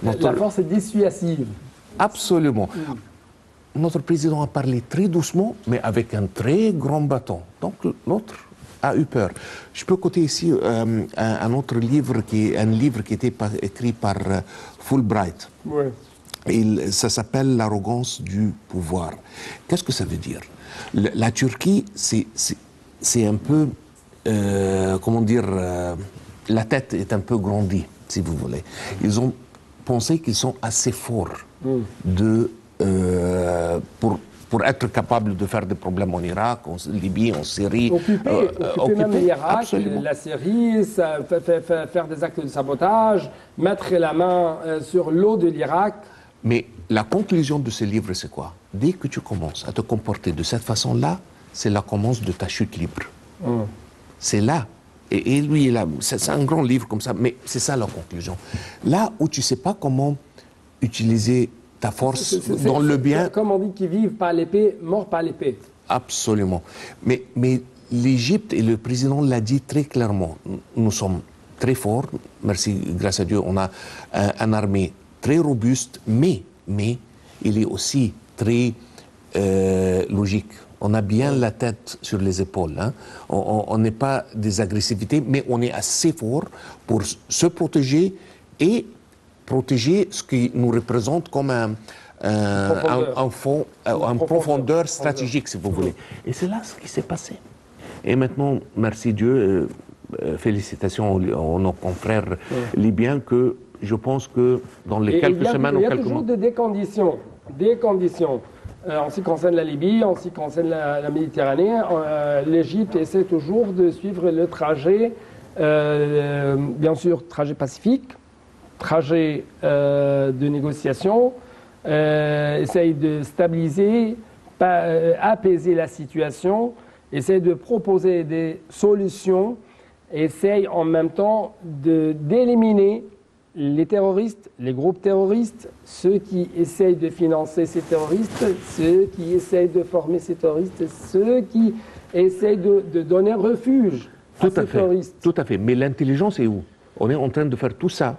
La force est dissuasive. Absolument. Notre président a parlé très doucement, mais avec un très grand bâton. Donc l'autre a eu peur. Je peux coter ici un autre livre, un livre qui était écrit par Fulbright. Ça s'appelle « L'arrogance du pouvoir ». Qu'est-ce que ça veut dire? La Turquie, c'est un peu, comment dire, la tête est un peu grandie, si vous voulez. Ils ont pensé qu'ils sont assez forts pour être capables de faire des problèmes en Irak, en Libye, en Syrie. Occuper même l'Irak, la Syrie, faire des actes de sabotage, mettre la main sur l'eau de l'Irak. Mais la conclusion de ce livre, c'est quoi? Dès que tu commences à te comporter de cette façon-là, c'est la commence de ta chute libre. C'est là. Et lui, c'est un grand livre comme ça, mais c'est ça la conclusion. Là où tu ne sais pas comment utiliser ta force dans le bien... Comme on dit, qui vivent par l'épée, morts par l'épée. Absolument. Mais l'Égypte, et le président l'a dit très clairement, nous sommes très forts, merci, grâce à Dieu, on a une armée très robuste, mais il est aussi très logique. On a bien la tête sur les épaules. Hein. On n'est pas des agressivités, mais on est assez fort pour se protéger et protéger ce qui nous représente comme une profondeur stratégique, si vous voulez. Et c'est là ce qui s'est passé. Et maintenant, merci Dieu, félicitations à nos confrères libyens que je pense que dans les quelques semaines ou quelques mois... Il y a toujours des conditions. En ce qui concerne la Libye, en ce qui concerne la Méditerranée, l'Égypte essaie toujours de suivre le trajet, bien sûr, trajet pacifique, trajet de négociation, essaye de stabiliser, apaiser la situation, essaye de proposer des solutions, essaye en même temps d'éliminer les terroristes, les groupes terroristes, ceux qui essayent de financer ces terroristes, ceux qui essayent de former ces terroristes, ceux qui essayent de donner refuge à ces terroristes. Tout à fait. Mais l'intelligence est où? On est en train de faire tout ça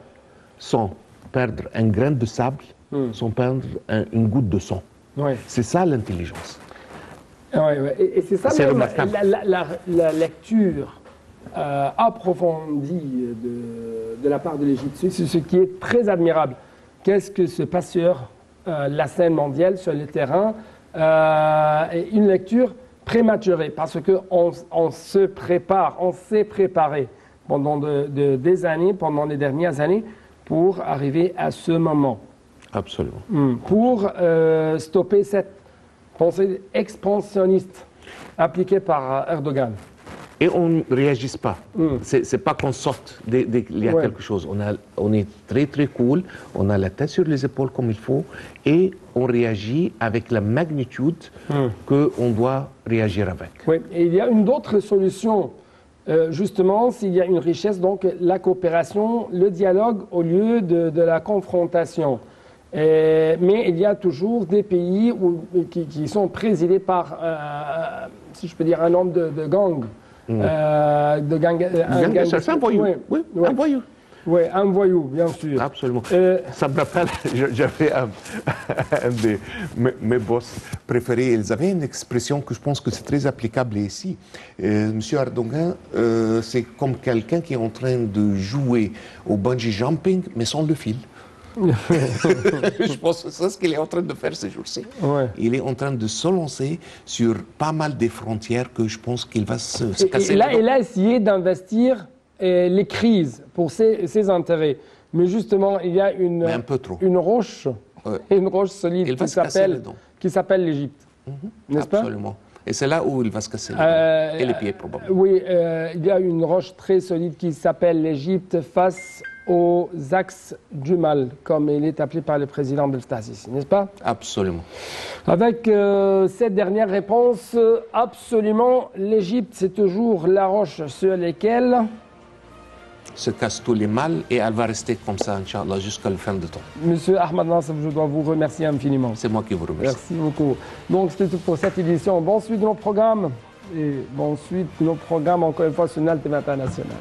sans perdre un grain de sable, sans perdre une goutte de sang. Ouais. C'est ça l'intelligence. Ouais. Et c'est ça même la lecture approfondie de la part de l'Égypte. C'est ce qui est très admirable. Qu'est-ce que se passe sur la scène mondiale, sur le terrain? Une lecture prématurée, parce qu'on se prépare, on s'est préparé pendant des années, pendant les dernières années, pour arriver à ce moment. Absolument. Pour stopper cette pensée expansionniste appliquée par Erdogan. Et on ne réagisse pas. C'est pas qu'on saute dès qu'il y a quelque chose. On est très très cool, on a la tête sur les épaules comme il faut et on réagit avec la magnitude qu'on doit réagir avec. Oui, et il y a une autre solution. Justement, s'il y a une richesse, donc la coopération, le dialogue au lieu de la confrontation. Mais il y a toujours des pays qui sont présidés par, si je peux dire, un nombre de gangs. C'est un voyou. Oui, un voyou. Oui, un voyou, bien sûr. Absolument. Ça me rappelle, j'avais un de mes boss préférés, ils avaient une expression que je pense que c'est très applicable ici. Monsieur Erdogan, c'est comme quelqu'un qui est en train de jouer au bungee jumping, mais sans le fil. Je pense que c'est ce qu'il est en train de faire ces jours-ci. Ouais. Il est en train de se lancer sur pas mal des frontières que je pense qu'il va se casser. Et là, il a essayé d'investir les crises pour ses intérêts. Mais justement, il y a une roche, une roche solide qui s'appelle l'Égypte. N'est-ce pas? Absolument. Et c'est là où il va se casser et les pieds, probablement. Oui, il y a une roche très solide qui s'appelle l'Égypte face aux axes du mal, comme il est appelé par le président Belstasis, n'est-ce pas? Absolument. Avec cette dernière réponse, absolument, l'Égypte, c'est toujours la roche sur laquelle se casse tous les mal et elle va rester comme ça, Inch'Allah, jusqu'à la fin du temps. Monsieur Ahmad Nassef, je dois vous remercier infiniment. C'est moi qui vous remercie. Merci beaucoup. Donc, c'était tout pour cette édition. Bonne suite de nos programmes et bonne suite de nos programmes, encore une fois, sur NAL TV International.